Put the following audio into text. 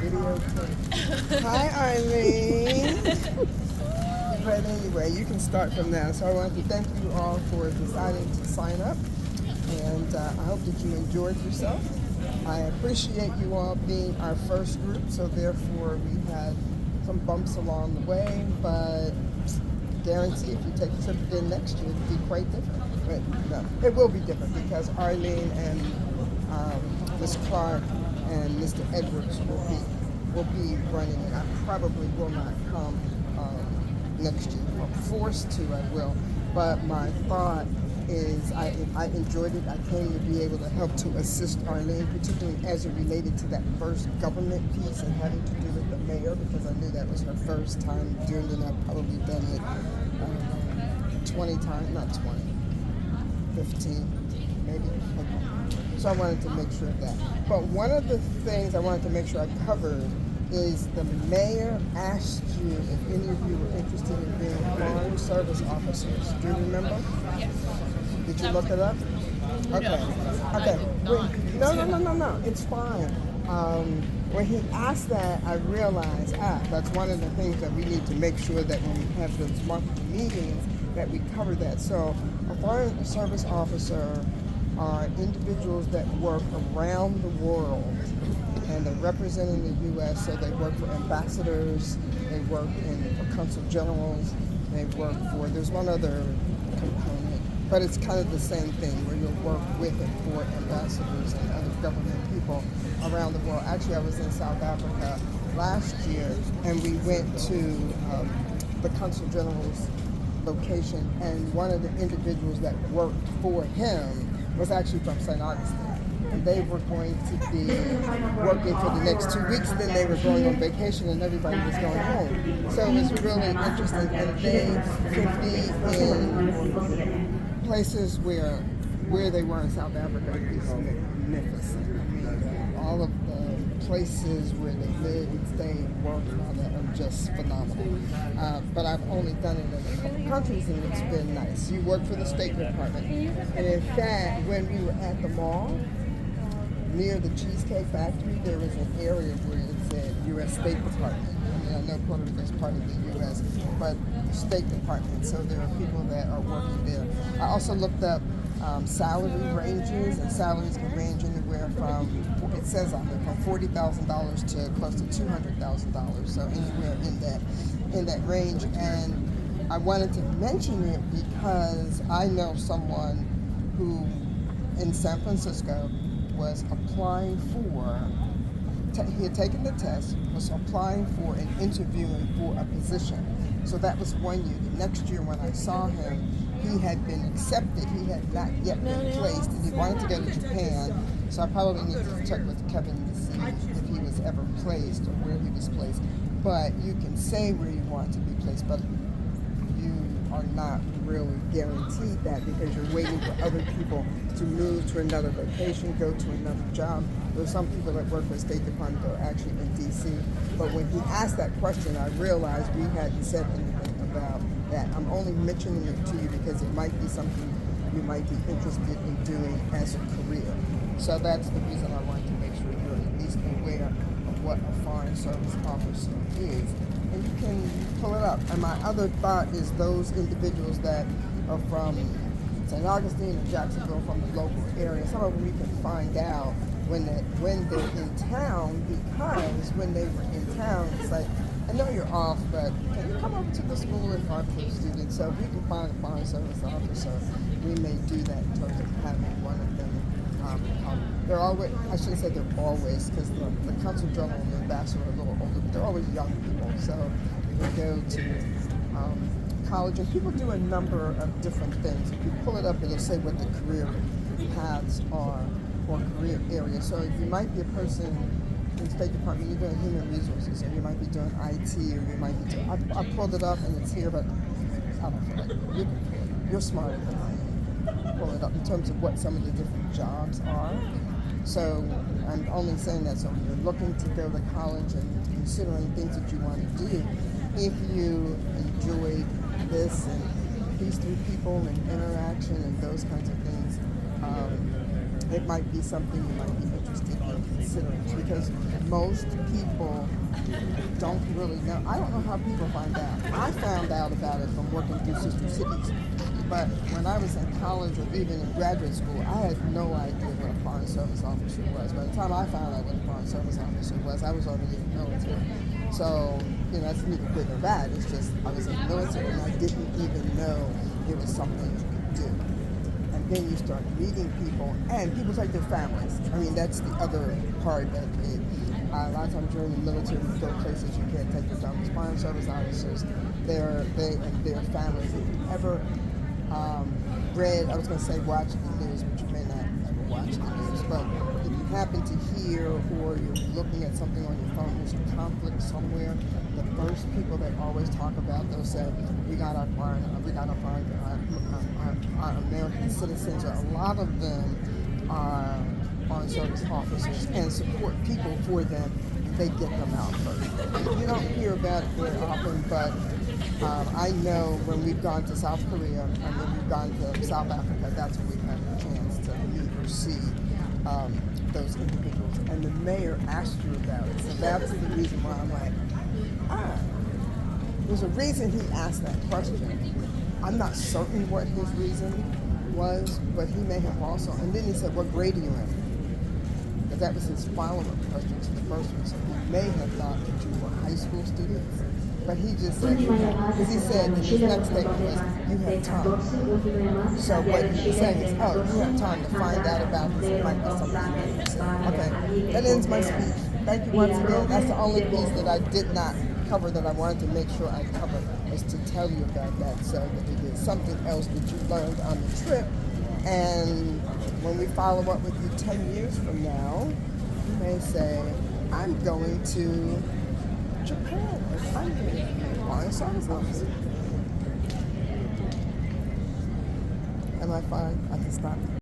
Videotape. Hi, Arlene. But anyway, you can start from now. So I want to thank you all for deciding to sign up, and I hope that you enjoyed yourself. I appreciate you all being our first group, so therefore we had some bumps along the way, but guarantee if you take a trip again next year, it'll be quite different. But no, it will be different because Arlene and Ms. Clark and Mr. Edwards will be running it. I probably will not come next year. If I'm forced to, I will. But my thought is I enjoyed it. I came to be able to help to assist Arlene, particularly as it related to that first government piece and having to do with the mayor, because I knew that was her first time doing it. I've probably done it 20 times, not 20, 15, maybe. Okay. So I wanted to make sure of that. But one of the things I wanted to make sure I covered is the mayor asked you if any of you were interested in being foreign service officers. Do you remember? Yes. Did you look it up? Okay. Okay. No. It's fine. When he asked that, I realized, that's one of the things that we need to make sure that when we have those monthly meetings, that we cover that. So a foreign service officer are individuals that work around the world and they're representing the U.S., so they work for ambassadors, they work for consul generals, they work for, there's one other component, but it's kind of the same thing where you'll work with and for ambassadors and other government people around the world. Actually, I was in South Africa last year, and we went to the consul general's location, and one of the individuals that worked for him was actually from St. Augustine. And they were going to be working for the next 2 weeks, then they were going on vacation and everybody was going home. So it was really interesting, and they could be in places where they were in South Africa is magnificent. I mean, all of the places where they live and stay and work and all that are just phenomenal. But I've only done it in a couple countries and it's been nice. You work for the State Department. And in fact, when we were at the mall, near the Cheesecake Factory, there was an area where it said U.S. State Department. I mean, I know Puerto Rico is part of the U.S., but State Department, so there are people that are working there. I also looked up salary ranges, and salaries can range anywhere from, it says on there, from $40,000 to close to $200,000, so anywhere in that range. And I wanted to mention it because I know someone who, in San Francisco, was applying for, he had taken the test, was applying for and interviewing for a position. So that was 1 year. The next year when I saw him, he had been accepted. He had not yet been placed, and he wanted to go to Japan. So I probably need to check with Kevin to see if he was ever placed or where he was placed. But you can say where you want to be placed, but you are not really guaranteed that because you're waiting for other people to move to another location, go to another job. There's some people that work for the State Department that are actually in D.C. But when he asked that question, I realized we hadn't said anything about that. I'm only mentioning it to you because it might be something you might be interested in doing as a career. So that's the reason I wanted to make sure you're at least aware of what a foreign service officer is. And you can pull it up. And my other thought is those individuals that are from St. Augustine or Jacksonville, from the local area, some of them we can find out when they're in town, because when they were in town, it's like, I know you're off, but can you come over to the school and talk to the students? So if we can find a foreign service officer, we may do that in terms of having one of them come. They're always, I shouldn't say they're always, because the consul general and the ambassador are a little older, but they're always young people. So we go to college, and people do a number of different things. If you pull it up, it'll say what the career paths are or career areas. So you might be a person in the State Department, you're doing human resources, or you might be doing IT, or you might be doing, I pulled it up and it's here, but I don't feel like you're smarter than I am. Pull it up in terms of what some of the different jobs are. So I'm only saying that so when you're looking to go to college and considering things that you want to do, if you enjoyed this and these three people and interaction and those kinds of things, it might be something you might be interested in considering, because most people don't really know. I don't know how people find out. I found out about it from working through Sister Cities. But when I was in college or even in graduate school, I had no idea what a foreign service officer was. By the time I found out what a foreign service officer was, I was already in the military. So, that's neither good nor bad. It's just I was in the military and I didn't even know it was something you could do. And then you start meeting people, and people take their families. I mean, that's the other part of it. A lot of times during the military, you go places you can't take your families. Foreign service officers, they and their families. If you ever read, I was going to say watch the news, but you may not ever watch the news, but if you happen to hear or you're looking at something on your phone, there's a conflict somewhere, the first people they always talk about, they'll say, we got our American citizens, or a lot of them are foreign service officers and support people for them. They get them out first. You don't hear about it very often, but I know when we've gone to South Korea and when we've gone to South Africa, that's when we've had a chance to meet or see those individuals. And the mayor asked you about it. So that's the reason why I'm like, there's a reason he asked that question. I'm not certain what his reason was, but he may have also. And then he said, what grade are you in? Because that was his follow-up question to the first one. So he may have thought that you were high school students. But he just said, because he said that his next statement was, you have time. So what he was saying is, you have time to find out about this. It might be something you said. Okay, that ends my speech. Thank you once again. That's the only piece that I did not cover that I wanted to make sure I covered, was to tell you about that, so that it is something else that you learned on the trip. And when we follow up with you 10 years from now, you may say, I'm going to Japan. I'm going to be a foreign service officer. Am I fine? I can stop.